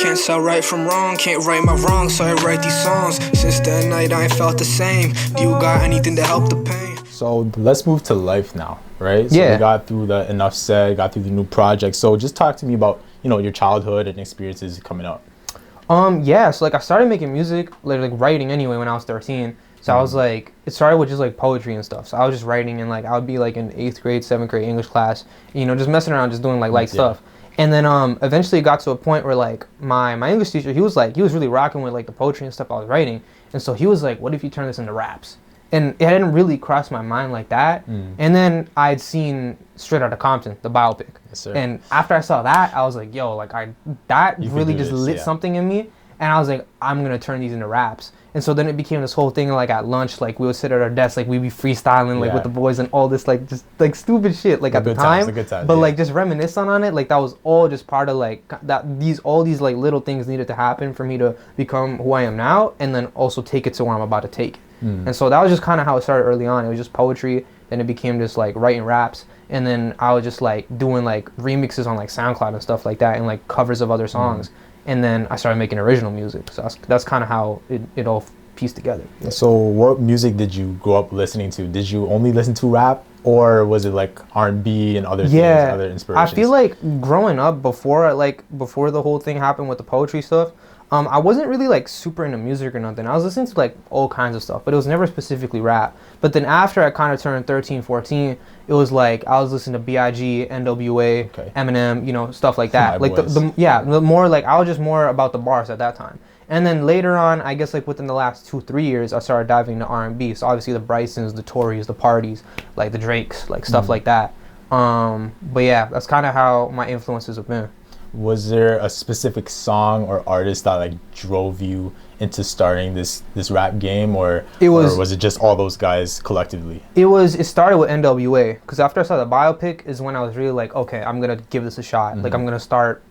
Can't tell right from wrong, can't right my wrong, so I write these songs. Since that night I ain't felt the same. Do you got anything to help the pain? So let's move to life now, right? So we got through the Enough Said, got through the new project. So just talk to me about, your childhood and experiences coming up. Yeah, so like I started making music, like writing anyway when I was 13. So I was like, it started with just like poetry and stuff. So I was just writing, and like I would be like in 8th grade, 7th grade English class, just messing around, just doing like light stuff. And then eventually it got to a point where like my English teacher, he was really rocking with like the poetry and stuff I was writing. And so he was like, what if you turn this into raps? And it hadn't really crossed my mind like that. And then I'd seen Straight Outta Compton, the biopic. Yes, sir. And after I saw that, I was like, yo, like that really just lit something in me. And I was like, I'm going to turn these into raps. And so then it became this whole thing, like at lunch, like we would sit at our desks, like we'd be freestyling like with the boys and all this like just like stupid shit like at the time. But like just reminiscing on it, like that was all just part of like all these like little things needed to happen for me to become who I am now, and then also take it to where I'm about to take it. And so that was just kind of how it started early on. It was just poetry, then it became just like writing raps, and then I was just like doing like remixes on like SoundCloud and stuff like that, and like covers of other songs. And then I started making original music. So that's kind of how it all pieced together. Yeah. So what music did you grow up listening to? Did you only listen to rap, or was it like R&B and other things, other inspirations? I feel like growing up before the whole thing happened with the poetry stuff, I wasn't really like super into music or nothing. I was listening to like all kinds of stuff, but it was never specifically rap. But then after I kind of turned 13, 14, it was like I was listening to B.I.G., N.W.A., Eminem, stuff like that. Like the more like I was just more about the bars at that time. And then later on, I guess like within the last 2-3 years, I started diving into R&B. So obviously the Brysons, the Tories, the Parties, like the Drakes, like stuff like that. But yeah, that's kind of how my influences have been. Was there a specific song or artist that like drove you into starting this rap game, or was it just all those guys collectively? It started with NWA, because after I saw the biopic is when I was really like, okay, I'm gonna give this a shot. Like I'm gonna start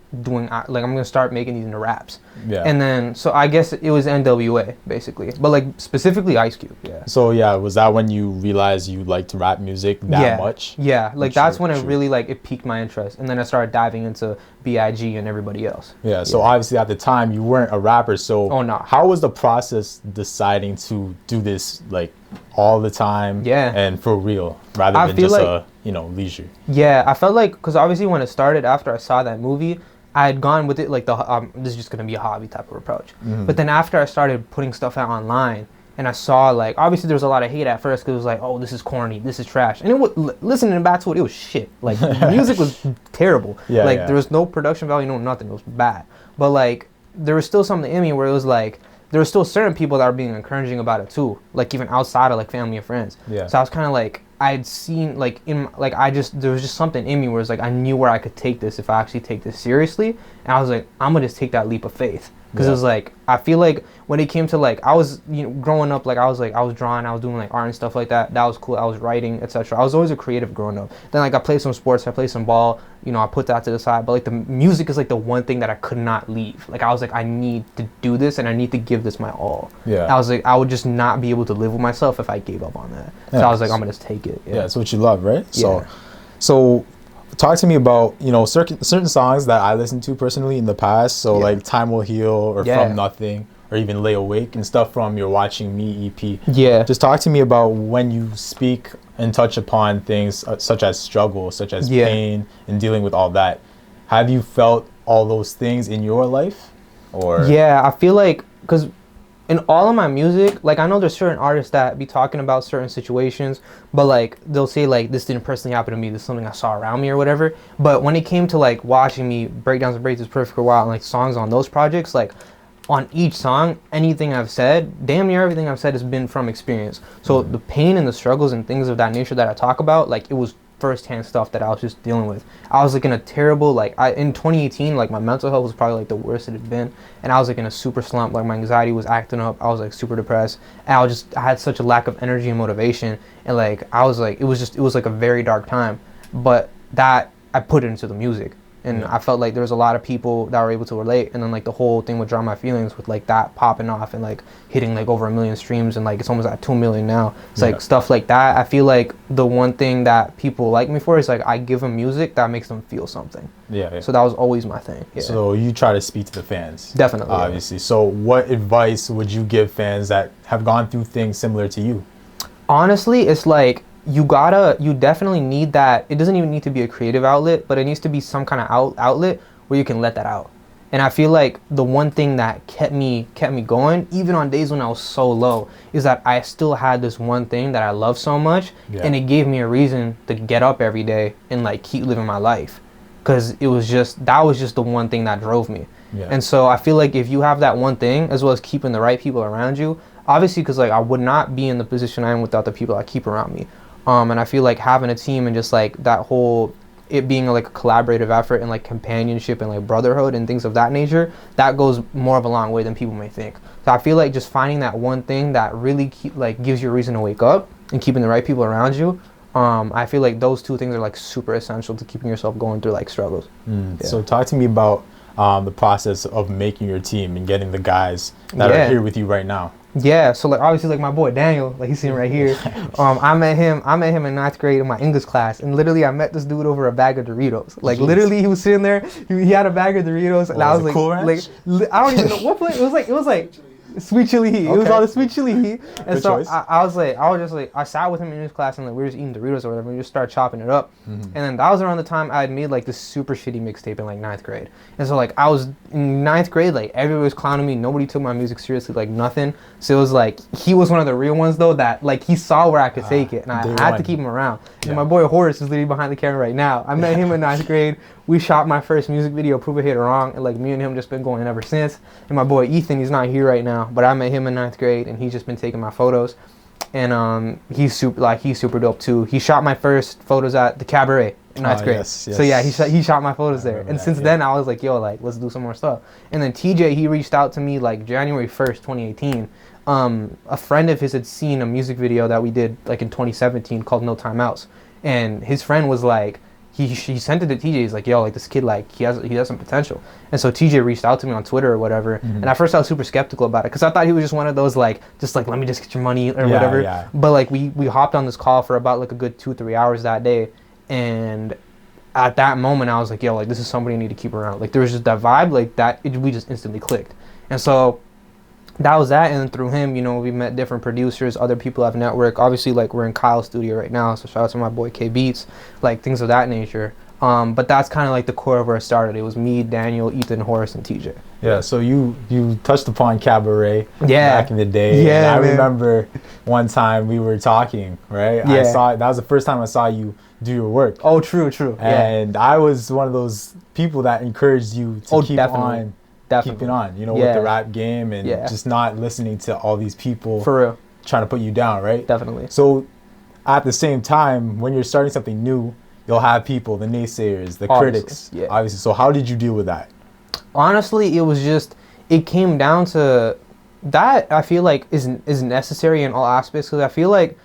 making these into raps. And then so I guess it was NWA basically, but like specifically Ice Cube. So was that when you realized you liked rap music that much? Like that's when it really like it piqued my interest, and then I started diving into B.I.G. and everybody else. So obviously at the time you weren't a rapper, so how was the process deciding to do this like all the time and for real, rather than just like, leisure? I felt like, because obviously when it started after I saw that movie, I had gone with it like this is just gonna be a hobby type of approach. But then after I started putting stuff out online, and I saw like obviously there was a lot of hate at first, because it was like, oh, this is corny, this is trash, and listening back to it, it was shit. Like the music was terrible. There was no production value, no nothing. It was bad. But like there was still something in me where it was like there were still certain people that were being encouraging about it too, like even outside of like family and friends. So I was kind of like, I'd seen like there was just something in me where it's like I knew where I could take this if I actually take this seriously, and I was like, I'm gonna just take that leap of faith, because it was like I feel like when it came to like I was growing up, like I was drawing, I was doing like art and stuff like that. That was cool. I was writing, etc. I was always a creative growing up. Then like I played some sports, I played some ball, I put that to the side, but like the music is like the one thing that I could not leave. Like I was like, I need to do this, and I need to give this my all. I was like, I would just not be able to live with myself if I gave up on that. So I was like, I'm gonna just take it. It's what you love, right? So talk to me about certain songs that I listened to personally in the past. So like Time Will Heal, or From Nothing, or even Lay Awake, and stuff from your Watching Me EP. Just talk to me about when you speak and touch upon things such as struggle, such as pain, and dealing with all that. Have you felt all those things in your life? Or I feel like, because in all of my music, like I know there's certain artists that be talking about certain situations, but like they'll say like, this didn't personally happen to me, this is something I saw around me or whatever. But when it came to like Watching Me, Breakdowns and Breaks Is Perfect for a While, and like songs on those projects, like on each song, anything I've said, damn near everything I've said has been from experience. So the pain and the struggles and things of that nature that I talk about, like it was firsthand stuff that I was just dealing with. I was like in a terrible, in 2018, like my mental health was probably like the worst it had been, and I was like in a super slump. Like my anxiety was acting up, I was like super depressed, and I had such a lack of energy and motivation, and like I was like, it was like a very dark time. But that I put it into the music, and I felt like there was a lot of people that were able to relate, and then like the whole thing with Draw My Feelings with like that popping off and like hitting like over 1 million streams, and like it's almost at 2 million now. It's like stuff like that. I feel like the one thing that people like me for is like I give them music that makes them feel something. So that was always my thing. So you try to speak to the fans. Definitely. Obviously. So what advice would you give fans that have gone through things similar to you? Honestly, it's like you definitely need that. It doesn't even need to be a creative outlet, but it needs to be some kind of outlet where you can let that out. And I feel like the one thing that kept me going, even on days when I was so low, is that I still had this one thing that I love so much, and it gave me a reason to get up every day and like keep living my life, because that was just the one thing that drove me. And so I feel like if you have that one thing, as well as keeping the right people around you, obviously, because like I would not be in the position I am without the people I keep around me. And I feel like having a team and just like that whole, it being like a collaborative effort and like companionship and like brotherhood and things of that nature, that goes more of a long way than people may think. So I feel like just finding that one thing that really gives you a reason to wake up and keeping the right people around you, I feel like those two things are like super essential to keeping yourself going through like struggles. So talk to me about the process of making your team and getting the guys that are here with you right now. So like obviously like my boy Daniel, like he's sitting right here. I met him in 9th grade in my English class, and literally I met this dude over a bag of Doritos. Like literally he was sitting there, he had a bag of Doritos, and I was like, Cool Ranch? I don't even know what place. It was like Sweet Chili Heat. It was all the Sweet Chili Heat. And so I sat with him in his class, and like we were just eating Doritos or whatever. We just started chopping it up. And then that was around the time I had made like this super shitty mixtape in like 9th grade. And so like I was in 9th grade, like everybody was clowning me. Nobody took my music seriously, like nothing. So it was like he was one of the real ones though that like he saw where I could take it, and I had to keep him around. And my boy Horace is literally behind the camera right now. I met him in 9th grade. We shot my first music video, Prove It Hit or Wrong, and like me and him just been going ever since. And my boy Ethan, he's not here right now, but I met him in 9th grade, and he's just been taking my photos. And he's super dope too. He shot my first photos at the Cabaret in 9th grade. So yeah, he shot my photos there. And since then I was like, yo, like let's do some more stuff. And then TJ, he reached out to me like January 1st, 2018. A friend of his had seen a music video that we did like in 2017 called No Timeouts, and his friend was like, he sent it to TJ. He's like, yo, like this kid, like he has some potential. And so TJ reached out to me on Twitter or whatever. And at first I was super skeptical about it, because I thought he was just one of those like, just like let me just get your money or whatever. But like we hopped on this call for about like a good 2-3 hours that day, and at that moment I was like, yo, like this is somebody I need to keep around. Like there was just that vibe, like that we just instantly clicked. And so that was that. And then through him, you know, we met different producers, other people have network. Obviously, like we're in Kyle's studio right now, so shout out to my boy K Beats, like things of that nature. But that's kind of like the core of where it started. It was me, Daniel, Ethan, Horace, and TJ. Yeah, so you touched upon Cabaret back in the day. Yeah, I remember one time we were talking, right? Yeah. That was the first time I saw you do your work. Oh, true. And I was one of those people that encouraged you to keep on. Keeping on, you know, with the rap game and just not listening to all these people for real trying to put you down, right? Definitely. So at the same time, when you're starting something new, you'll have people, the naysayers, the critics, obviously. So how did you deal with that? Honestly, it came down to that. I feel like is necessary in all aspects, because I feel like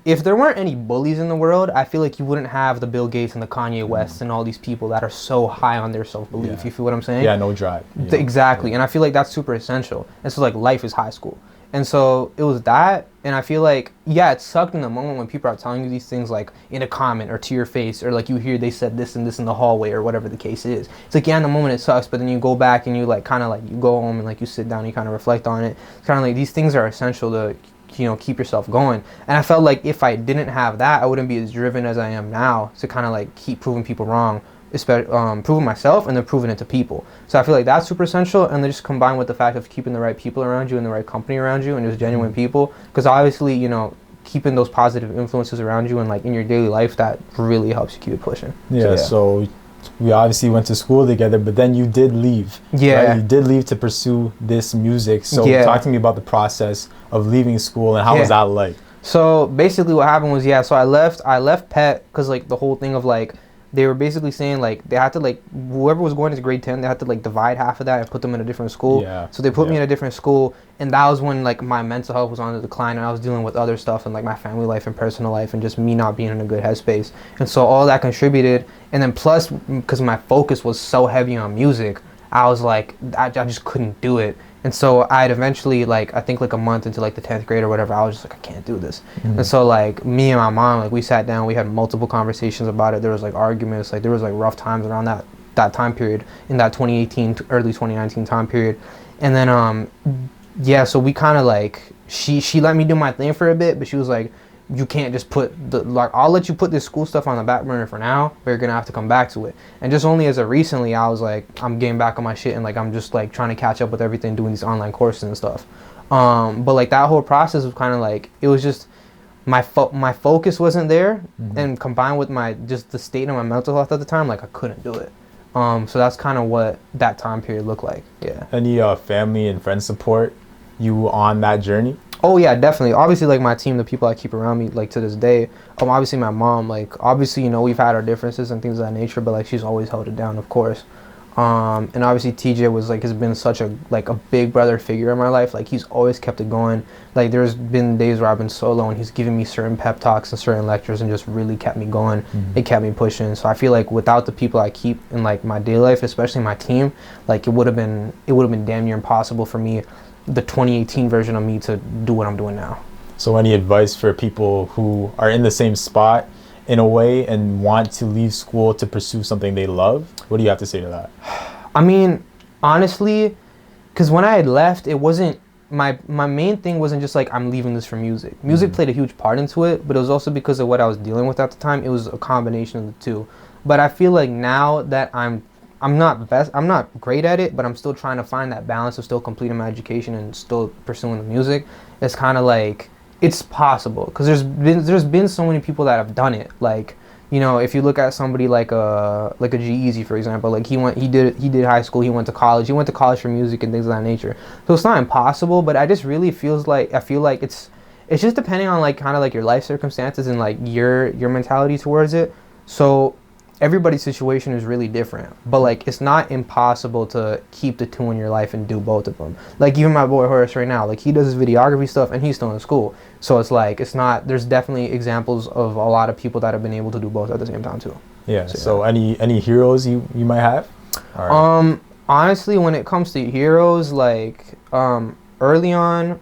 if there weren't any bullies in the world, I feel like you wouldn't have the Bill Gates and the Kanye Wests and all these people that are so high on their self-belief. You feel what I'm saying? Yeah, no drive. Exactly. And I feel like that's super essential. And so like life is high school. And so it was that. And I feel like, it sucked in the moment when people are telling you these things like in a comment or to your face, or like you hear they said this and this in the hallway or whatever the case is. It's like, in the moment it sucks, but then you go back and you like kind of like you go home and like you sit down and you kind of reflect on it. It's kind of like these things are essential to, you know, keep yourself going. And I felt like if I didn't have that, I wouldn't be as driven as I am now to kind of like keep proving people wrong, especially proving myself and then proving it to people. So I feel like that's super essential, and then just combined with the fact of keeping the right people around you and the right company around you and just genuine people, because obviously, you know, keeping those positive influences around you and like in your daily life, that really helps you keep it pushing. So we obviously went to school together, but then you did leave. Right? You did leave to pursue this music. So talk to me about the process of leaving school and how was that like? So basically what happened was, so I left PET because like the whole thing of like they were basically saying like they had to like whoever was going to grade 10, they had to like divide half of that and put them in a different school. Yeah. So they put me in a different school, and that was when like my mental health was on the decline, and I was dealing with other stuff and like my family life and personal life and just me not being in a good headspace. And so all that contributed, and then plus because my focus was so heavy on music, I was like I just couldn't do it. And so I'd eventually, like, I think like a month into like the 10th grade or whatever, I was just like, I can't do this. And so like me and my mom, like we sat down, we had multiple conversations about it. There was like arguments, like there was like rough times around that time period in that 2018 to early 2019 time period. And then yeah, so we kind of like she let me do my thing for a bit, but she was like, you can't just put like I'll let you put this school stuff on the back burner for now, but you're gonna have to come back to it. And just only as of recently, I was like, I'm getting back on my shit, and like I'm just like trying to catch up with everything, doing these online courses and stuff. But like that whole process was kind of like, it was just my focus wasn't there, and combined with my just the state of my mental health at the time, like I couldn't do it. So that's kind of what that time period looked like. Yeah. Any family and friend support you on that journey? Oh yeah, definitely. Obviously, like my team, the people I keep around me, like to this day. Obviously my mom, like obviously, you know, we've had our differences and things of that nature, but like she's always held it down, of course. And obviously TJ was like has been such a like a big brother figure in my life. Like he's always kept it going. Like there's been days where I've been solo and he's given me certain pep talks and certain lectures and just really kept me going. It kept me pushing. So I feel like without the people I keep in like my daily life, especially my team, like it would have been damn near impossible for me, the 2018 version of me, to do what I'm doing now. So any advice for people who are in the same spot in a way and want to leave school to pursue something they love? What do you have to say to that? I mean, honestly, because when I had left, it wasn't my main thing wasn't just like I'm leaving this for music. Music played a huge part into it, but it was also because of what I was dealing with at the time. It was a combination of the two. But I feel like now that I'm not great at it, but I'm still trying to find that balance of still completing my education and still pursuing the music. It's kind of like it's possible because there's been so many people that have done it. Like, you know, if you look at somebody like a G-Eazy, for example, like he did high school, he went to college for music and things of that nature. So it's not impossible, but I just really I feel like it's just depending on like kind of like your life circumstances and like your mentality towards it. So everybody's situation is really different, but like it's not impossible to keep the two in your life and do both of them. Like even my boy Horace right now, like he does his videography stuff and he's still in school. So it's like there's definitely examples of a lot of people that have been able to do both at the same time too. Yeah. So any heroes you might have? Honestly, when it comes to heroes, like early on,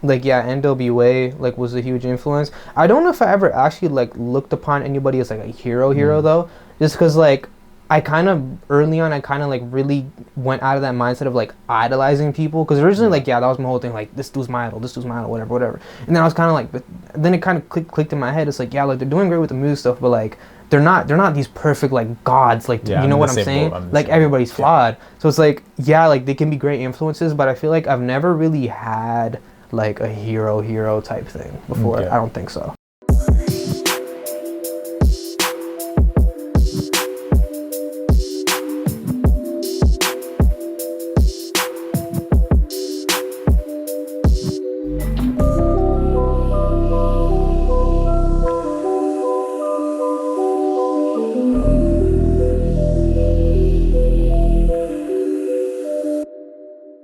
like NWA like was a huge influence. I don't know if I ever actually like looked upon anybody as like a hero though, just because like I kind of early on I kind of like really went out of that mindset of like idolizing people, because originally like that was my whole thing, like this dude's my idol, whatever. And then I was kind of like, but then it kind of clicked in my head. It's like like they're doing great with the music stuff, but like they're not these perfect like gods, like you know what I'm saying? Like everybody's flawed. So it's like like they can be great influences, but I feel like I've never really had like a hero type thing before. I don't think so.